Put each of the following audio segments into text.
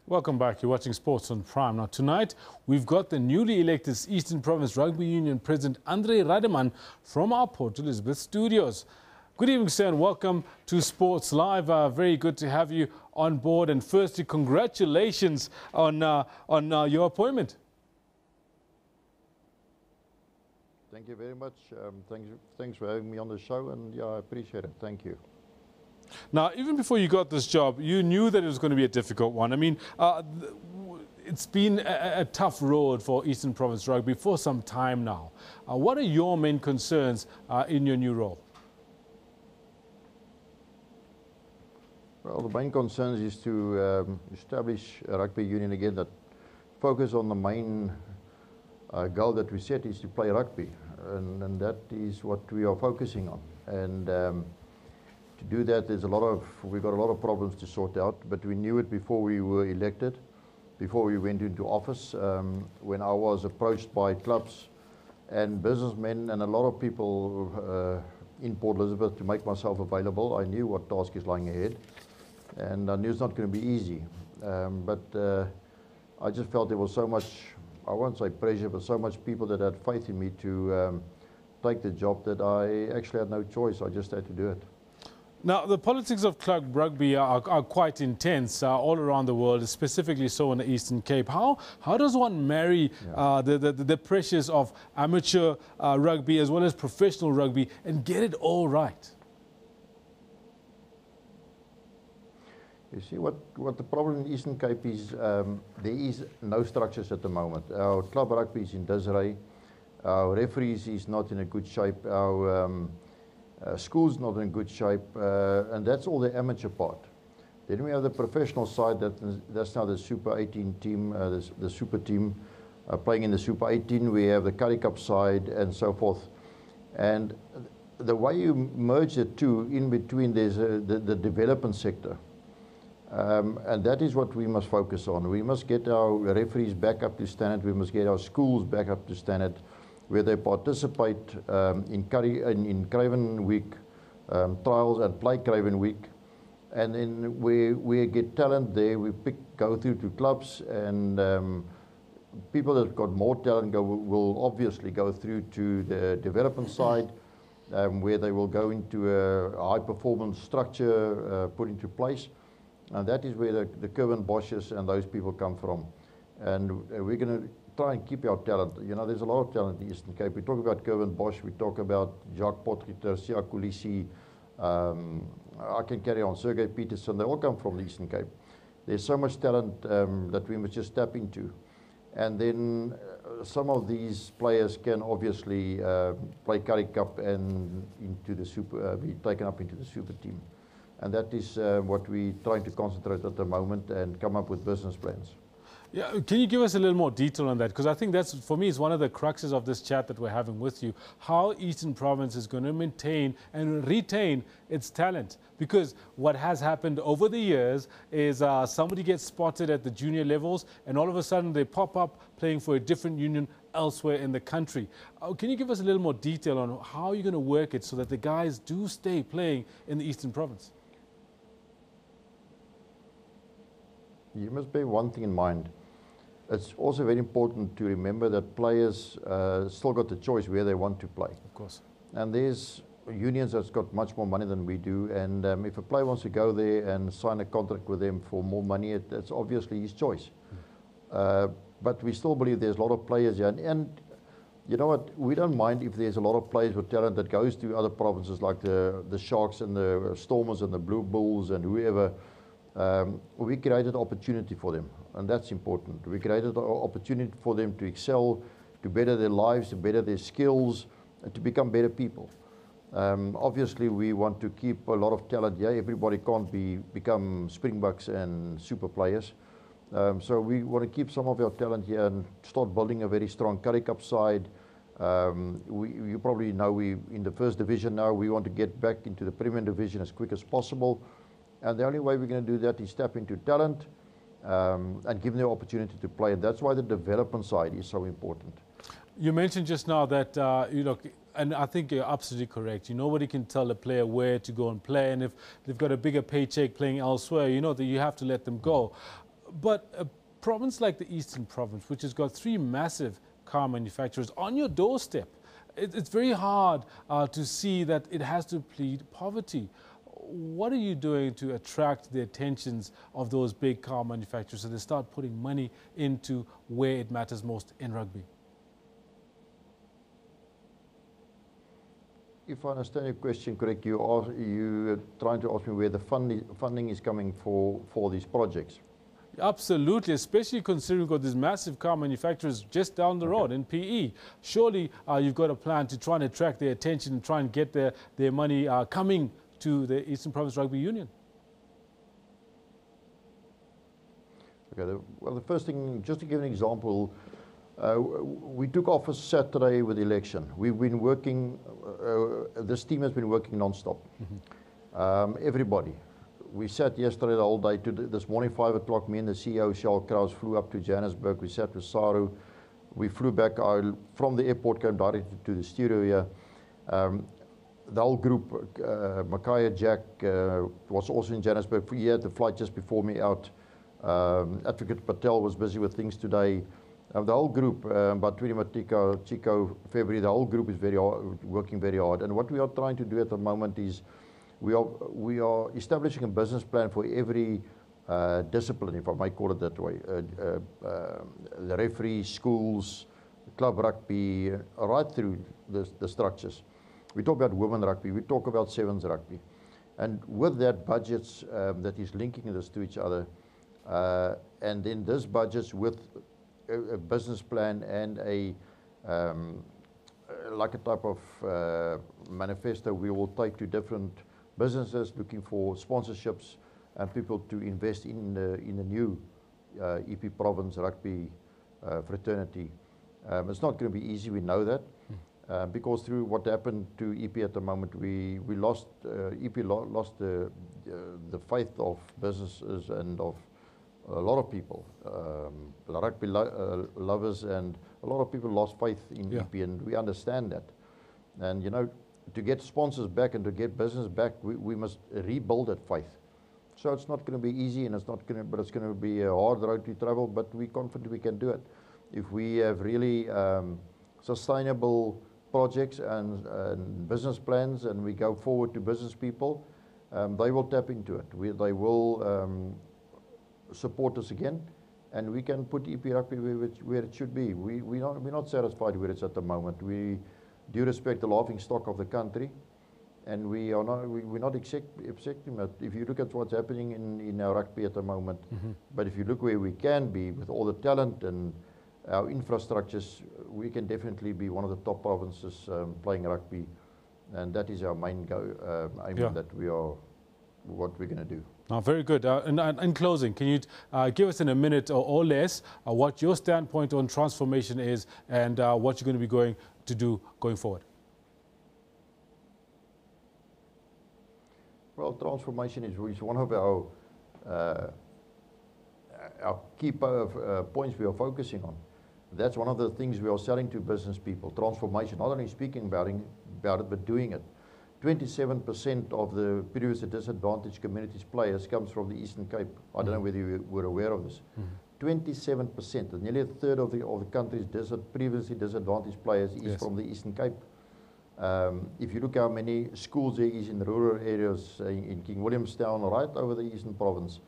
Welcome back. You're watching Sports on Prime. Now, tonight, we've got the newly elected Eastern Province Rugby Union President Andre Rademan from our Port Elizabeth studios. Good evening, sir, and welcome to Sports Live. Very good to have you on board. And firstly, congratulations on your appointment. Thank you very much. Thanks for having me on the show, and yeah, I appreciate it. Thank you. Now, even before you got this job, you knew that it was going to be a difficult one. I mean, it's been a tough road for Eastern Province Rugby for some time now. What are your main concerns in your new role? Well, the main concerns is to establish a rugby union again that focus on the main goal that we set is to play rugby, and that is what we are focusing on. And to do that, we've got a lot of problems to sort out, but we knew it before we were elected, before we went into office, when I was approached by clubs and businessmen and a lot of people in Port Elizabeth to make myself available. I knew what task is lying ahead, and I knew it's not going to be easy. But I just felt there was so much, I won't say pressure, but so much people that had faith in me to take the job that I actually had no choice. I just had to do it. Now, the politics of club rugby are quite intense all around the world, specifically so in the Eastern Cape. How does one marry the pressures of amateur rugby as well as professional rugby and get it all right? You see, what the problem in Eastern Cape is, there is no structures at the moment. Our club rugby is in disarray. Our referees is not in a good shape. Our school's not in good shape, and that's all the amateur part. Then we have the professional side, that's now the Super 18 team, the Super team playing in the Super 18. We have the Currie Cup side and so forth. And the way you merge the two, in between there's the development sector. And that is what we must focus on. We must get our referees back up to standard. We must get our schools back up to standard, where they participate in Craven Week trials and play Craven Week. And then we get talent there, we go through to clubs, and people that have got more talent will obviously go through to the development side, where they will go into a high performance structure put into place. And that is where the Kevin Bosches and those people come from. And we're going to try and keep our talent. You know, there's a lot of talent in the Eastern Cape. We talk about Kevin Bosch, we talk about Jacques Potgieter, Sia Kulisi, I can carry on, Sergei Peterson, they all come from the Eastern Cape. There's so much talent that we must just tap into. And then some of these players can obviously play Currie Cup and into the Super, be taken up into the Super team. And that is what we're trying to concentrate at the moment and come up with business plans. Yeah, can you give us a little more detail on that? Because I think that's, for me, is one of the cruxes of this chat that we're having with you. How Eastern Province is going to maintain and retain its talent. Because what has happened over the years is somebody gets spotted at the junior levels and all of a sudden they pop up playing for a different union elsewhere in the country. Can you give us a little more detail on how you're going to work it so that the guys do stay playing in the Eastern Province? You must bear one thing in mind. It's also very important to remember that players still got the choice where they want to play. Of course. And there's unions that's got much more money than we do. And if a player wants to go there and sign a contract with them for more money, that's obviously his choice. But we still believe there's a lot of players here. And you know what? We don't mind if there's a lot of players with talent that goes to other provinces like the Sharks and the Stormers and the Blue Bulls and whoever. We created opportunity for them, and that's important. We created an opportunity for them to excel, to better their lives, to better their skills, and to become better people. Obviously, we want to keep a lot of talent here. Everybody can't become Springboks and super players. So we want to keep some of our talent here and start building a very strong Currie Cup side. You probably know we're in the first division now. We want to get back into the Premier Division as quick as possible. And the only way we're going to do that is tap into talent and give them the opportunity to play. And that's why the development side is so important. You mentioned just now that, and I think you're absolutely correct. Nobody can tell a player where to go and play. And if they've got a bigger paycheck playing elsewhere, that you have to let them go. But a province like the Eastern Province, which has got 3 massive car manufacturers on your doorstep, it's very hard to see that it has to plead poverty. What are you doing to attract the attentions of those big car manufacturers so they start putting money into where it matters most in rugby? If I understand your question correctly, you're trying to ask me where the funding is coming for these projects. Absolutely, especially considering we've got these massive car manufacturers just down the road in PE. Surely you've got a plan to try and attract their attention and try and get their money coming to the Eastern Province Rugby Union. Okay, well, the first thing, just to give an example, we took office Saturday with the election. We've been working, this team has been working non-stop. Everybody. We sat yesterday the whole day, to this morning 5 o'clock, me and the CEO, Charles Kraus, flew up to Johannesburg. We sat with Saru. We flew back from the airport, came directly to the studio here. The whole group, Makaya Jack was also in Johannesburg. He had the flight just before me out. Advocate Patel was busy with things today. The whole group, Batwini Matika, Chico, February, the whole group is working very hard. And what we are trying to do at the moment is we are establishing a business plan for every discipline, if I might call it that way. The referees, schools, club rugby, right through the structures. We talk about women rugby, we talk about sevens rugby. And with that budgets that is linking this to each other, and then this budgets with a business plan and like a type of manifesto we will take to different businesses looking for sponsorships and people to invest in the new EP Province Rugby fraternity. It's not going to be easy, we know that, because through what happened to EP at the moment, we lost, EP lost the faith of businesses and of a lot of people, rugby lovers, and a lot of people lost faith in EP, and we understand that. And you know, to get sponsors back and to get business back, we must rebuild that faith. So it's not going to be easy, and it's not going to, but it's going to be a hard road to travel. But we're confident we can do it if we have really sustainable projects and business plans, and we go forward to business people. They will tap into it. They will support us again, and we can put EP Rugby where it should be. We're not satisfied where it's at the moment. We do respect the laughing stock of the country, and we're not accepting it. If you look at what's happening in our rugby at the moment, but if you look where we can be with all the talent and our infrastructures, we can definitely be one of the top provinces playing rugby, and that is our main aim that what we're going to do. Very good. In closing, can you give us in a minute or less what your standpoint on transformation is and what you're going to be going to do going forward? Well, transformation is one of our key points we are focusing on. That's one of the things we are selling to business people, transformation, not only speaking about it, but doing it. 27% of the previously disadvantaged communities players comes from the Eastern Cape. I don't know whether you were aware of this. 27%, nearly a third of the country's previously disadvantaged players is from the Eastern Cape. If you look how many schools there is in rural areas, in King Williamstown, right over the Eastern Province.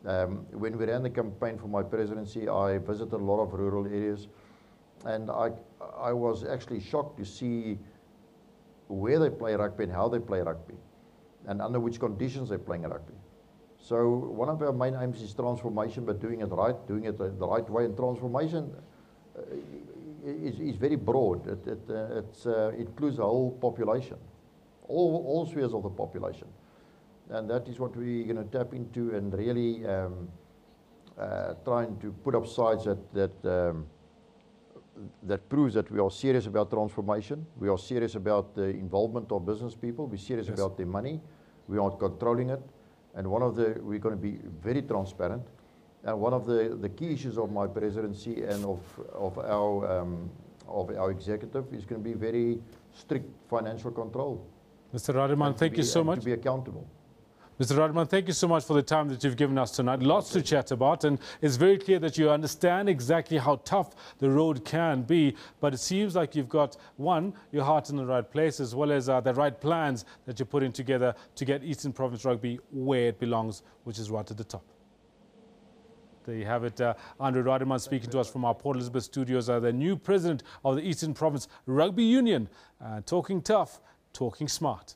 When we ran the campaign for my presidency, I visited a lot of rural areas, and I was actually shocked to see where they play rugby and how they play rugby, and under which conditions they're playing rugby. So one of our main aims is transformation, but doing it right, doing it the right way. And transformation is very broad. It includes the whole population, all spheres of the population. And that is what we're going to tap into, and really trying to put up sides that proves that we are serious about transformation. We are serious about the involvement of business people. We're serious about their money. We are controlling it. And we're going to be very transparent. And one of the key issues of my presidency and of our executive is going to be very strict financial control. Mr. Rademan, thank you so much. To be accountable. Mr. Rademan, thank you so much for the time that you've given us tonight. Lots to chat about, and it's very clear that you understand exactly how tough the road can be. But it seems like you've got, one, your heart in the right place, as well as the right plans that you're putting together to get Eastern Province Rugby where it belongs, which is right at the top. There you have it. Andre Rademan speaking to us from our Port Elizabeth studios, the new president of the Eastern Province Rugby Union, talking tough, talking smart.